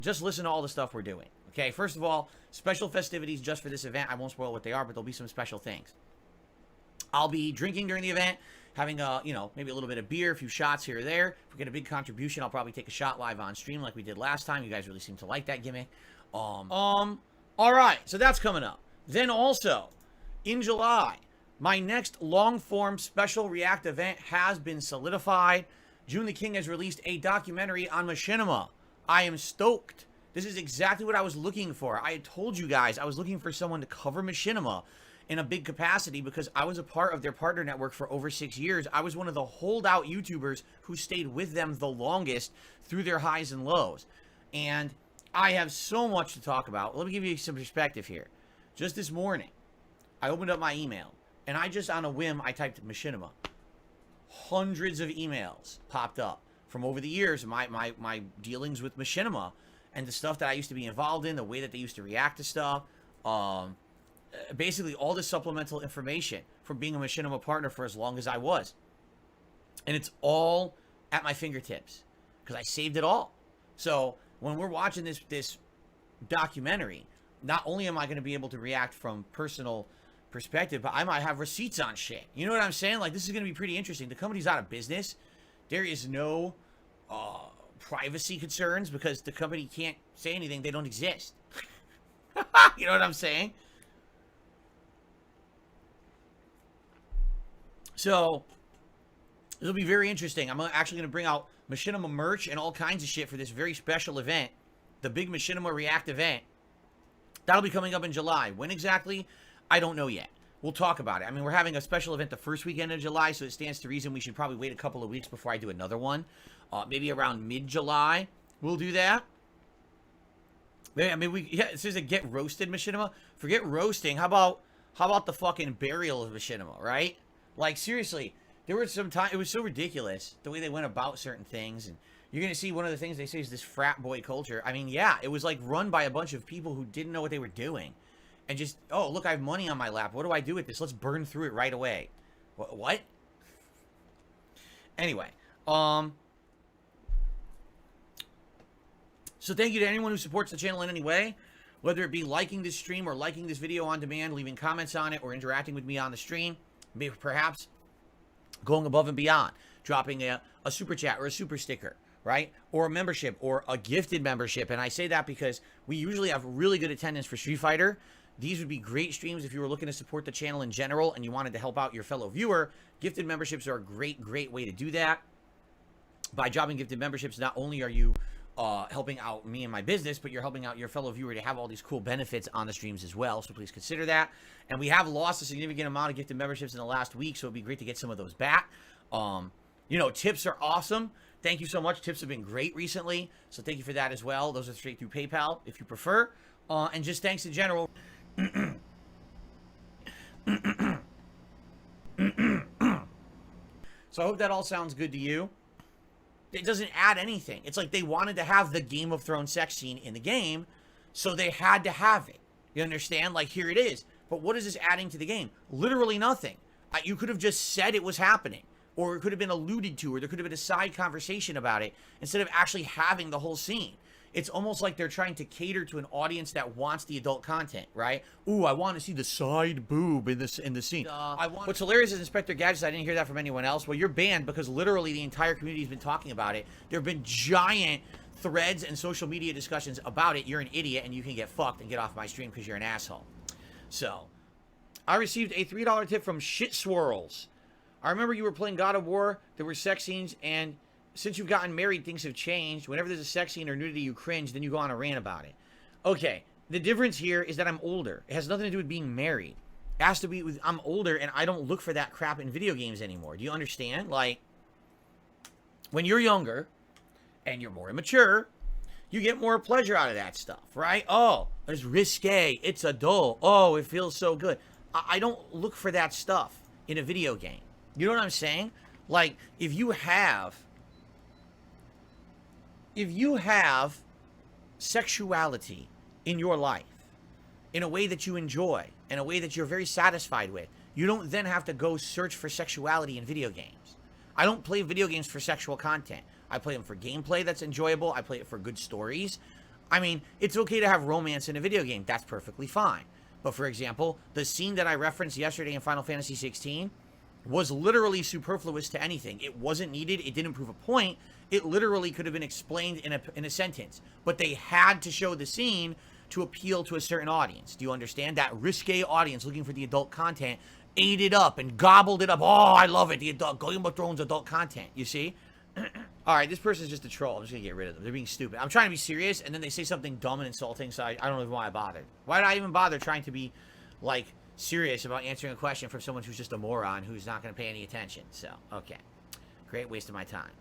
Just listen to all the stuff we're doing. Okay, first of all, special festivities just for this event. I won't spoil what they are, but there'll be some special things. I'll be drinking during the event, having maybe a little bit of beer, a few shots here or there. If we get a big contribution, I'll probably take a shot live on stream like we did last time. You guys really seem to like that gimmick. All right, so that's coming up. Then also, in July, my next long-form special React event has been solidified. June the King has released a documentary on Machinima. I am stoked. This is exactly what I was looking for. I had told you guys I was looking for someone to cover Machinima in a big capacity because I was a part of their partner network for over 6 years. I was one of the holdout YouTubers who stayed with them the longest through their highs and lows. And I have so much to talk about. Let me give you some perspective here. Just this morning, I opened up my email, and I just, on a whim, I typed Machinima. Hundreds of emails popped up from over the years, my dealings with Machinima, and the stuff that I used to be involved in, the way that they used to react to stuff. Basically, all this supplemental information from being a Machinima partner for as long as I was. And it's all at my fingertips, because I saved it all. So, when we're watching this documentary, not only am I going to be able to react from personal perspective, but I might have receipts on shit. You know what I'm saying? Like, this is going to be pretty interesting. The company's out of business. There is no privacy concerns because the company can't say anything. They don't exist. You know what I'm saying? So, this will be very interesting. I'm actually going to bring out Machinima merch and all kinds of shit for this very special event. The big Machinima React event. That'll be coming up in July. When exactly? I don't know yet. We'll talk about it. I mean, we're having a special event the first weekend of July, so it stands to reason we should probably wait a couple of weeks before I do another one. Maybe around mid-July, we'll do that. I mean, it says a get roasted Machinima. Forget roasting. How about the fucking burial of Machinima, right? Like, seriously, there were some time, it was so ridiculous the way they went about certain things, and you're going to see one of the things they say is this frat boy culture. I mean, yeah, it was like run by a bunch of people who didn't know what they were doing. And just, oh, look, I have money on my lap. What do I do with this? Let's burn through it right away. What? Anyway, so thank you to anyone who supports the channel in any way, whether it be liking this stream or liking this video on demand, leaving comments on it, or interacting with me on the stream, maybe perhaps going above and beyond, dropping a super chat or a super sticker, right? Or a membership or a gifted membership. And I say that because we usually have really good attendance for Street Fighter. These would be great streams if you were looking to support the channel in general and you wanted to help out your fellow viewer. Gifted memberships are a great way to do that. By dropping gifted memberships, not only are you helping out me and my business, but you're helping out your fellow viewer to have all these cool benefits on the streams as well. So please consider that. And we have lost a significant amount of gifted memberships in the last week, so it'd be great to get some of those back. Tips are awesome. Thank you so much. Tips have been great recently, so thank you for that as well. Those are straight through PayPal if you prefer. And just thanks in general. So I hope that all sounds good to you. It doesn't add anything. It's like they wanted to have the Game of Thrones sex scene in the game, so they had to have it. You understand? Like, here it is. But what is this adding to the game? Literally nothing. You could have just said it was happening, or it could have been alluded to, or there could have been a side conversation about it, instead of actually having the whole scene. It's almost like they're trying to cater to an audience that wants the adult content, right? Ooh, I want to see the side boob in the scene. What's hilarious is Inspector Gadget. I didn't hear that from anyone else. Well, you're banned because literally the entire community has been talking about it. There have been giant threads and social media discussions about it. You're an idiot and you can get fucked and get off my stream because you're an asshole. So, I received a $3 tip from Shit Swirls. I remember you were playing God of War. There were sex scenes, and since you've gotten married, things have changed. Whenever there's a sex scene or nudity, you cringe, then you go on a rant about it. Okay, the difference here is that I'm older. It has nothing to do with being married. It has to be with I'm older, and I don't look for that crap in video games anymore. Do you understand? Like, when you're younger, and you're more immature, you get more pleasure out of that stuff, right? Oh, it's risque. It's adult. Oh, it feels so good. I don't look for that stuff in a video game. You know what I'm saying? Like, if you have sexuality in your life in a way that you enjoy, in a way that you're very satisfied with, you don't then have to go search for sexuality in video games. I don't play video games for sexual content. I play them for gameplay that's enjoyable. I play it for good stories. I mean, it's okay to have romance in a video game. That's perfectly fine. But for example, the scene that I referenced yesterday in Final Fantasy 16 was literally superfluous to anything. It wasn't needed. It didn't prove a point. It literally could have been explained in a sentence. But they had to show the scene to appeal to a certain audience. Do you understand? That risque audience looking for the adult content ate it up and gobbled it up. Oh, I love it. The adult Game of Thrones adult content. You see? All right, this person's just a troll. I'm just going to get rid of them. They're being stupid. I'm trying to be serious, and then they say something dumb and insulting, so I don't even know why I bothered. Why did I even bother trying to be, like, serious about answering a question from someone who's just a moron who's not going to pay any attention? So, okay. Great waste of my time.